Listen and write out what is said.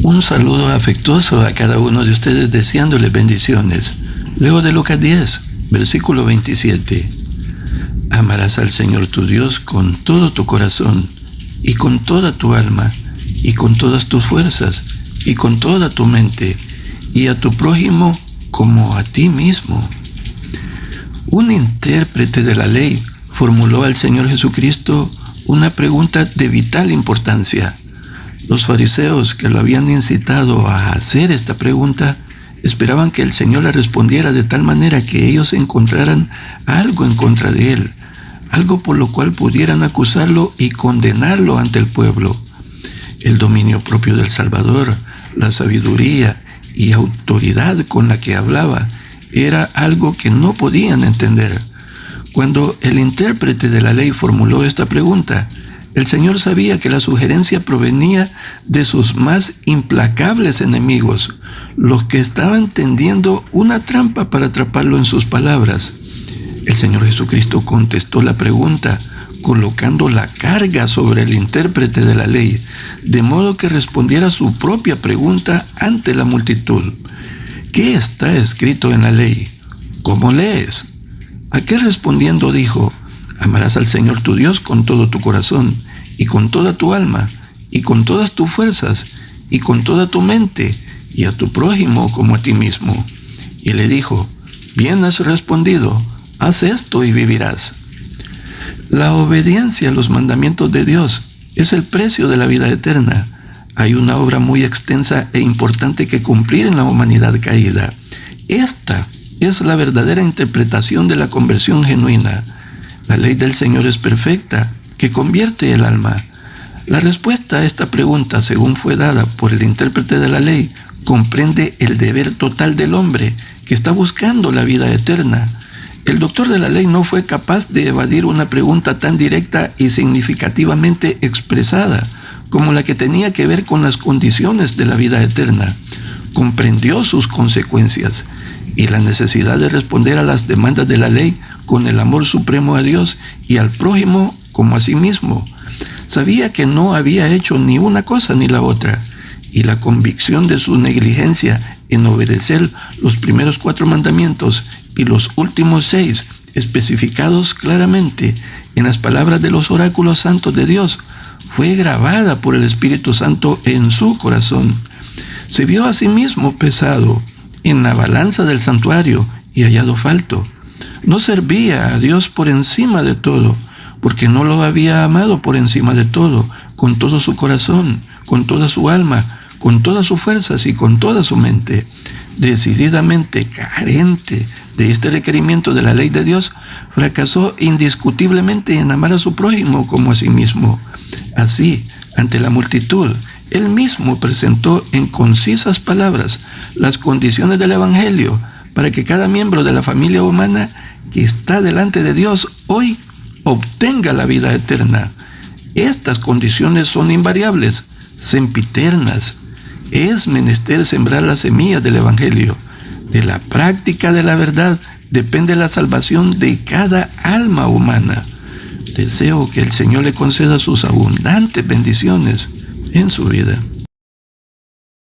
Un saludo afectuoso a cada uno de ustedes deseándoles bendiciones. Leo de Lucas 10, versículo 27. Amarás al Señor tu Dios con todo tu corazón, y con toda tu alma, y con todas tus fuerzas, y con toda tu mente, y a tu prójimo como a ti mismo. Un intérprete de la ley formuló al Señor Jesucristo una pregunta de vital importancia. Los fariseos que lo habían incitado a hacer esta pregunta esperaban que el Señor la respondiera de tal manera que ellos encontraran algo en contra de él, algo por lo cual pudieran acusarlo y condenarlo ante el pueblo. El dominio propio del Salvador, la sabiduría y autoridad con la que hablaba, era algo que no podían entender. Cuando el intérprete de la ley formuló esta pregunta, el Señor sabía que la sugerencia provenía de sus más implacables enemigos, los que estaban tendiendo una trampa para atraparlo en sus palabras. El Señor Jesucristo contestó la pregunta, colocando la carga sobre el intérprete de la ley, de modo que respondiera su propia pregunta ante la multitud. ¿Qué está escrito en la ley? ¿Cómo lees? ¿A qué respondiendo dijo? Amarás al Señor tu Dios con todo tu corazón, y con toda tu alma, y con todas tus fuerzas, y con toda tu mente, y a tu prójimo como a ti mismo. Y le dijo, bien has respondido, haz esto y vivirás. La obediencia a los mandamientos de Dios es el precio de la vida eterna. Hay una obra muy extensa e importante que cumplir en la humanidad caída. Esta es la verdadera interpretación de la conversión genuina. La ley del Señor es perfecta, que convierte el alma. La respuesta a esta pregunta, según fue dada por el intérprete de la ley, comprende el deber total del hombre que está buscando la vida eterna. El doctor de la ley no fue capaz de evadir una pregunta tan directa y significativamente expresada como la que tenía que ver con las condiciones de la vida eterna. Comprendió sus consecuencias y la necesidad de responder a las demandas de la ley con el amor supremo a Dios y al prójimo como a sí mismo. Sabía que no había hecho ni una cosa ni la otra, y la convicción de su negligencia en obedecer los primeros 4 mandamientos y los últimos 6, especificados claramente en las palabras de los oráculos santos de Dios, fue grabada por el Espíritu Santo en su corazón. Se vio a sí mismo pesado en la balanza del santuario y hallado falto. No servía a Dios por encima de todo, porque no lo había amado por encima de todo, con todo su corazón, con toda su alma, con todas sus fuerzas y con toda su mente. Decididamente carente de este requerimiento de la ley de Dios, fracasó indiscutiblemente en amar a su prójimo como a sí mismo. Así, ante la multitud, él mismo presentó en concisas palabras las condiciones del Evangelio para que cada miembro de la familia humana que está delante de Dios hoy obtenga la vida eterna. Estas condiciones son invariables, sempiternas. Es menester sembrar las semillas del Evangelio. De la práctica de la verdad depende la salvación de cada alma humana. Deseo que el Señor le conceda sus abundantes bendiciones en su vida.